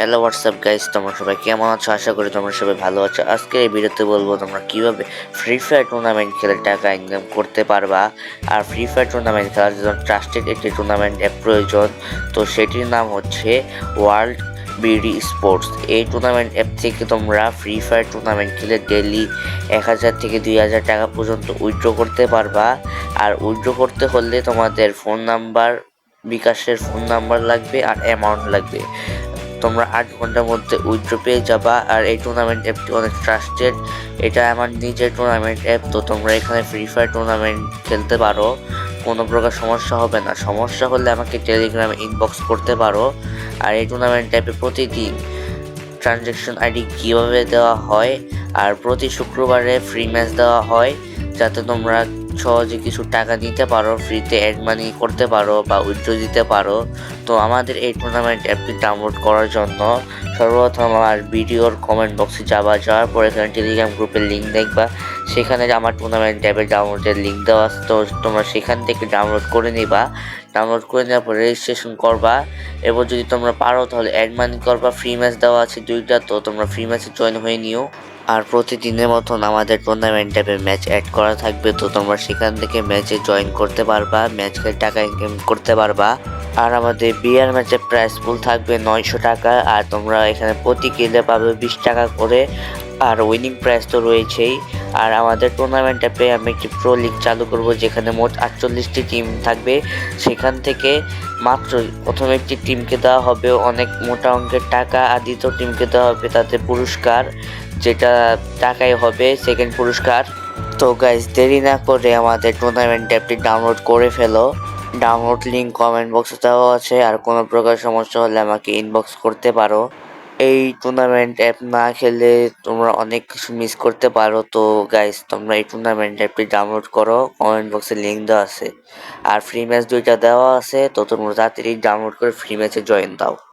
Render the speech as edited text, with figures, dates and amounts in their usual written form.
Hello WhatsApp guys, তোমরা সবাই কেমন আছো? আশা করি তোমরা সবাই ভালো আছো। আজকে এই ভিডিওতে বলবো তোমরা কিভাবে ফ্রি ফায়ার টুর্নামেন্ট খেলে টাকা ইনকাম করতে পারবা। আর ফ্রি ফায়ার টুর্নামেন্ট খেলার জন্য ট্রাস্টেড একটি টুর্নামেন্ট অ্যাপ প্রয়োজন। তো সেটির নাম হচ্ছে ওয়ার্ল্ড বিডি স্পোর্টস। এই টুর্নামেন্ট অ্যাপ থেকে তোমরা ফ্রি ফায়ার টুর্নামেন্ট খেলে ডেইলি 1000 থেকে 2000 টাকা পর্যন্ত উইথড্র করতে পারবা। আর উইথড্র করতে হলে তোমাদের ফোন নাম্বার, বিকাশের ফোন নাম্বার লাগবে আর অ্যামাউন্ট লাগবে। তোমরা 8 ঘন্টার মধ্যে উইথড্র পেয়ে যাবা। আর এই টুর্নামেন্ট অ্যাপটি অনেক ট্রাস্টেড। এটা আমার নিজের টুর্নামেন্ট অ্যাপ। তো তোমরা এখানে ফ্রি ফায়ার টুর্নামেন্ট খেলতে পারো, কোনো প্রকার সমস্যা হবে না। সমস্যা হলে আমাকে টেলিগ্রামে ইনবক্স করতে পারো। আর এই টুর্নামেন্ট অ্যাপে প্রতিদিন ট্রানজ্যাকশন আইডি কীভাবে দেওয়া হয়, আর প্রতি শুক্রবারে ফ্রি ম্যাচ দেওয়া হয়, যাতে তোমরা সহজে কিছু টাকা নিতে পারো, ফ্রিতে অ্যাড মানি করতে পারো বা উইথড্র দিতে পারো। তো আমাদের এই টুর্নামেন্ট অ্যাপটি ডাউনলোড করার জন্য সর্বপ্রথম আমার ভিডিওর কমেন্ট বক্সে যাওয়ার পর এখানে টেলিগ্রাম গ্রুপের লিঙ্ক দেখবা। সেখানে আমার টুর্নামেন্ট অ্যাপের ডাউনলোডের লিঙ্ক দেওয়া আছে। তো তোমরা সেখান থেকে ডাউনলোড করে নিবা। ডাউনলোড করে নেওয়ার পর রেজিস্ট্রেশন করবা। এরপর যদি তোমরা পারো তাহলে অ্যাড মানি করবা। ফ্রি ম্যাচ দেওয়া আছে 2টা, তো তোমরা ফ্রি ম্যাচে জয়েন হয়ে নিও। আর প্রতিদিনের মতন আমাদের টুর্নামেন্ট অ্যাপে ম্যাচ অ্যাড করা থাকবে। তো তোমরা সেখান থেকে ম্যাচে জয়েন করতে পারবা, ম্যাচ খেলে টাকা ইনকাম করতে পারবা। আর আমাদের বিয়ার ম্যাচের প্রাইস পুল থাকবে 900 টাকা। আর তোমরা এখানে প্রতি কিলে পাবে 20 টাকা করে। আর উইনিং প্রাইস তো রয়েছেই। আর আমাদের টুর্নামেন্ট অ্যাপে আমি একটি প্রো লিগ চালু করব, যেখানে মোট 48টি টিম থাকবে। সেখান থেকে মাত্র প্রথম একটি টিমকে দেওয়া হবে অনেক মোটা অঙ্কের টাকা, আর দ্বিতীয় টিমকে দেওয়া হবে তাতে পুরস্কার, যেটা টাকাই হবে সেকেন্ড পুরস্কার। তো গাইস, দেরি না করে আমাদের টুর্নামেন্ট অ্যাপটি ডাউনলোড করে ফেলো। ডাউনলোড লিঙ্ক কমেন্ট বক্সে দেওয়া আছে। আর কোনো প্রকার সমস্যা হলে আমাকে ইনবক্স করতে পারো। এই টুর্নামেন্ট অ্যাপ না খেলে তোমরা অনেক কিছু মিস করতে পারো। তো গাইস, তোমরা এই টুর্নামেন্ট অ্যাপটি ডাউনলোড করো, কমেন্ট বক্সে লিঙ্ক দেওয়া আছে। আর ফ্রি ম্যাচ 2টা দেওয়া আছে, তো তোমরা তাড়াতাড়ি ডাউনলোড করে ফ্রি ম্যাচে জয়েন দাও।